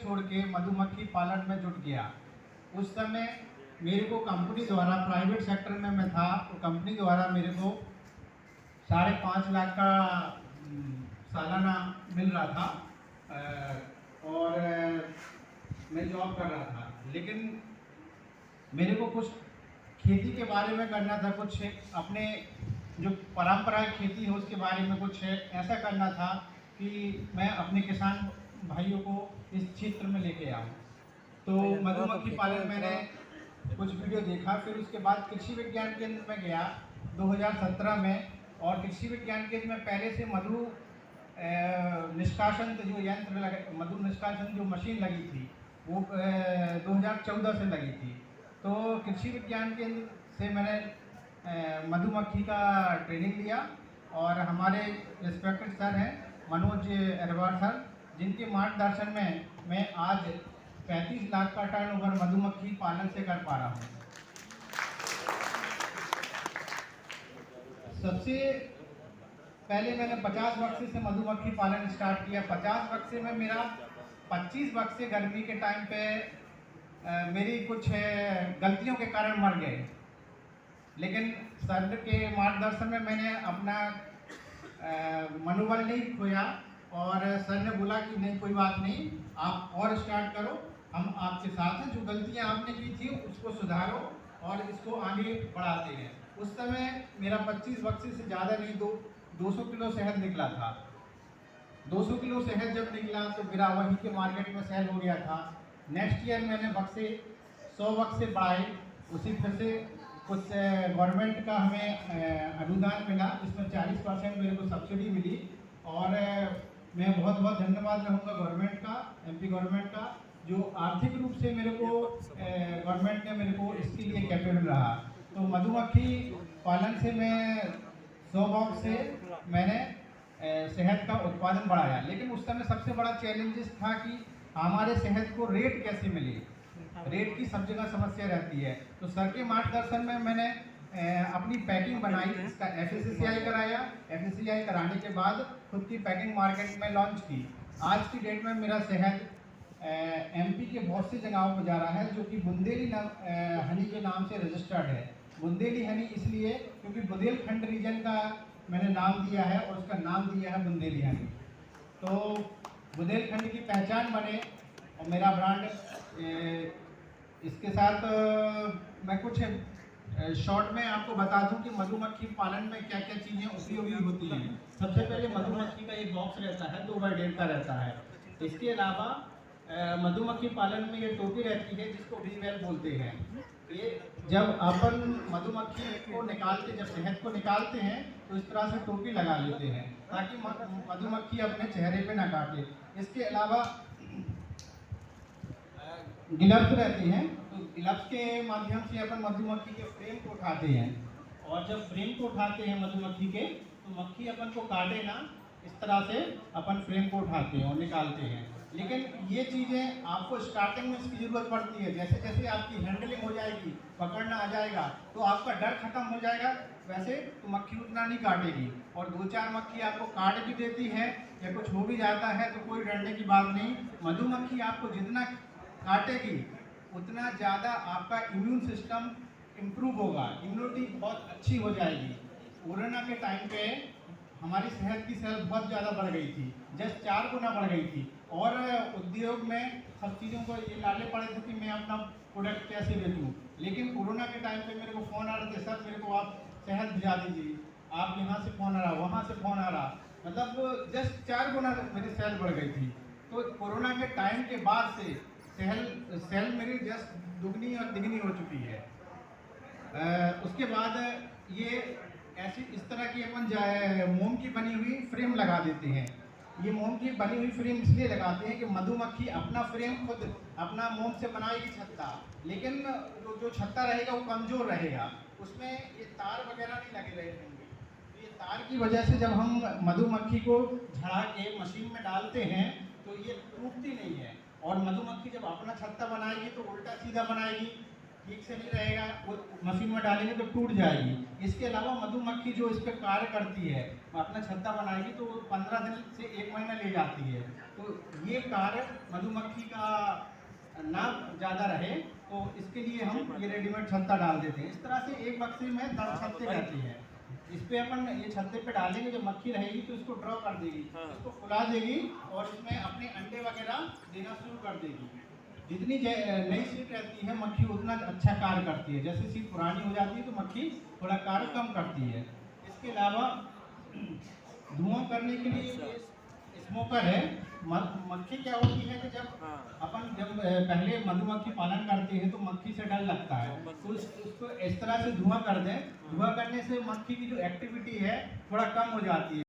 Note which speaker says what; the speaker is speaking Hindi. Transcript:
Speaker 1: छोड़ के मधुमक्खी पालन में जुट गया। उस समय मेरे को कंपनी द्वारा, प्राइवेट सेक्टर में मैं था, तो कंपनी द्वारा मेरे को 5.5 लाख का सालाना मिल रहा था और मैं जॉब कर रहा था। लेकिन मेरे को कुछ खेती के बारे में करना था, कुछ अपने जो परंपरागत खेती है उसके बारे में कुछ ऐसा करना था कि मैं अपने किसान भाइयों को इस क्षेत्र में लेके आऊँ। तो मधुमक्खी पालन मैंने कुछ वीडियो देखा, फिर उसके बाद कृषि विज्ञान केंद्र में गया 2017 में। और कृषि विज्ञान केंद्र में पहले से मधु निष्कासन जो यंत्र लगा, मधु निष्कासन जो मशीन लगी थी वो 2014 से लगी थी। तो कृषि विज्ञान केंद्र से मैंने मधुमक्खी का ट्रेनिंग लिया और हमारे रिस्पेक्टेड सर हैं मनोज अग्रवाल सर, जिनके मार्गदर्शन में मैं आज 35 लाख का टर्नओवर मधुमक्खी पालन से कर पा रहा हूँ। सबसे पहले मैंने 50 बक्से से मधुमक्खी पालन स्टार्ट किया। 50 बक्से में मेरा 25 बक्से गर्मी के टाइम पे मेरी कुछ गलतियों के कारण मर गए। लेकिन सर के मार्गदर्शन में मैंने अपना मनोबल नहीं खोया और सर ने बोला कि नहीं कोई बात नहीं, आप और स्टार्ट करो, हम आपके साथ हैं, जो गलतियां आपने की थी उसको सुधारो और इसको आगे बढ़ाते हैं। उस समय मेरा 25 बक्से से ज़्यादा नहीं, 200 किलो शहद निकला था। 200 किलो शहद जब निकला तो मेरा वहीं के मार्केट में सेल हो गया था। नेक्स्ट ईयर मैंने बक्से 100 बक्से बढ़ाए, उसी फिर से कुछ गवर्नमेंट का हमें अनुदान मिला, जिसमें 40% मेरे को सब्सिडी मिली। और मैं बहुत बहुत धन्यवाद रहूँगा गवर्नमेंट का, एमपी गवर्नमेंट का, जो आर्थिक रूप से मेरे को गवर्नमेंट ने मेरे को इसके लिए कैपेबल रहा। तो मधुमक्खी पालन से मैं 100 बॉक्स से मैंने शहद का उत्पादन बढ़ाया। लेकिन उस समय सबसे बड़ा चैलेंजेस था कि हमारे शहद को रेट कैसे मिले, रेट की सब जगह समस्या रहती है। तो सर के मार्गदर्शन में मैंने अपनी पैकिंग बनाई, इसका FSCI कराया, FSCI कराने के बाद खुद की पैकिंग मार्केट में लॉन्च की। आज की डेट में मेरा शहद MP के बहुत सी जगहों पर जा रहा है, जो कि बुंदेली हनी के नाम से रजिस्टर्ड है। बुंदेली हनी इसलिए क्योंकि बुंदेलखंड रीजन का मैंने नाम दिया है और उसका नाम दिया है बुंदेली हनी। तो बुंदेलखंड की पहचान बने और मेरा ब्रांड इसके साथ मैं कुछ शॉर्ट में आपको बता दूं कि मधुमक्खी पालन में क्या क्या चीज़ें उपयोगी होती हैं। सबसे पहले मधुमक्खी का एक बॉक्स रहता है, 2x1.5 का रहता है। इसके अलावा मधुमक्खी पालन में ये टोपी रहती है जिसको वीवेल बोलते हैं। ये जब अपन मधुमक्खी को निकालते, जब शहद को निकालते हैं तो इस तरह से टोपी लगा लेते हैं ताकि मधुमक्खी अपने चेहरे पे ना काटे। इसके अलावा ग्लव्स रहते हैं, तो ग्लव्स के माध्यम से अपन मधुमक्खी के फ्रेम को उठाते हैं और जब फ्रेम को उठाते हैं मधुमक्खी के, तो मक्खी अपन को काटे ना, इस तरह से अपन फ्रेम को उठाते हैं और निकालते हैं। लेकिन ये चीज़ें आपको स्टार्टिंग में इसकी ज़रूरत पड़ती है। जैसे जैसे आपकी हैंडलिंग हो जाएगी, पकड़ना आ जाएगा, तो आपका डर खत्म हो जाएगा। वैसे तो मक्खी उतना नहीं काटेगी, और 2-4 मक्खी आपको काट भी देती है या कुछ हो भी जाता है तो कोई डरने की बात नहीं। मधुमक्खी आपको जितना काटेगी उतना ज़्यादा आपका इम्यून सिस्टम इम्प्रूव होगा, इम्यूनिटी बहुत अच्छी हो जाएगी। कोरोना के टाइम पे हमारी सेहत की सेल बहुत ज़्यादा बढ़ गई थी, जस्ट 4 गुना बढ़ गई थी। और उद्योग में सब चीज़ों को ये लाले पड़े थे कि मैं अपना प्रोडक्ट कैसे बेचूं। लेकिन कोरोना के टाइम पे मेरे को फ़ोन आ रहे थे, सर मेरे को आप शहद भिजा दीजिए, आप यहाँ से फ़ोन आ रहा, वहाँ से फ़ोन आ रहा, मतलब जस्ट 4 गुना मेरी सेल बढ़ गई थी। तो कोरोना के टाइम के बाद से सेल मेरी जस्ट दुगनी और तिगनी हो चुकी है। उसके बाद ये ऐसी इस तरह की अपन मोम की बनी हुई फ्रेम लगा देते हैं। ये मोम की बनी हुई फ्रेम इसलिए लगाते हैं कि मधुमक्खी अपना फ्रेम खुद अपना मोम से बनाएगी छत्ता, लेकिन जो छत्ता रहेगा वो कमज़ोर रहेगा, उसमें ये तार वगैरह नहीं लगे रहेंगे। तो ये तार की वजह से जब हम मधुमक्खी को झड़ा के मशीन में डालते हैं तो ये टूटती नहीं है। और मधुमक्खी जब अपना छत्ता बनाएगी तो उल्टा सीधा बनाएगी, ठीक से नहीं रहेगा, वो मशीन में डालेंगे तो टूट जाएगी। इसके अलावा मधुमक्खी जो इस पर कार्य करती है, अपना छत्ता बनाएगी तो 15 दिन से 1 महीना ले जाती है। तो ये कार्य मधुमक्खी का ना ज़्यादा रहे तो इसके लिए हम ये रेडीमेड छत्ता डाल देते हैं। इस तरह से एक बक्से में 10 छत्ते रहती है। इस पे अपन ये छत्ते पे डालेंगे, जब मक्खी रहेगी तो इसको ड्रॉ कर देगी, इसको फुला देगी और इसमें अपने अंडे वगैरह देना शुरू कर देगी। जितनी नई सीट रहती है मक्खी उतना अच्छा कार्य करती है। जैसे सीट पुरानी हो जाती है तो मक्खी थोड़ा कार्य कम करती है। इसके अलावा धुआं करने के लिए ये स्मोकर है। मक्खी क्या होती है कि जब पहले मधुमक्खी पालन करते हैं तो मक्खी से डर लगता है, तो उसको इस तरह से धुआं कर दें। धुआं करने से मक्खी की जो एक्टिविटी है थोड़ा कम हो जाती है।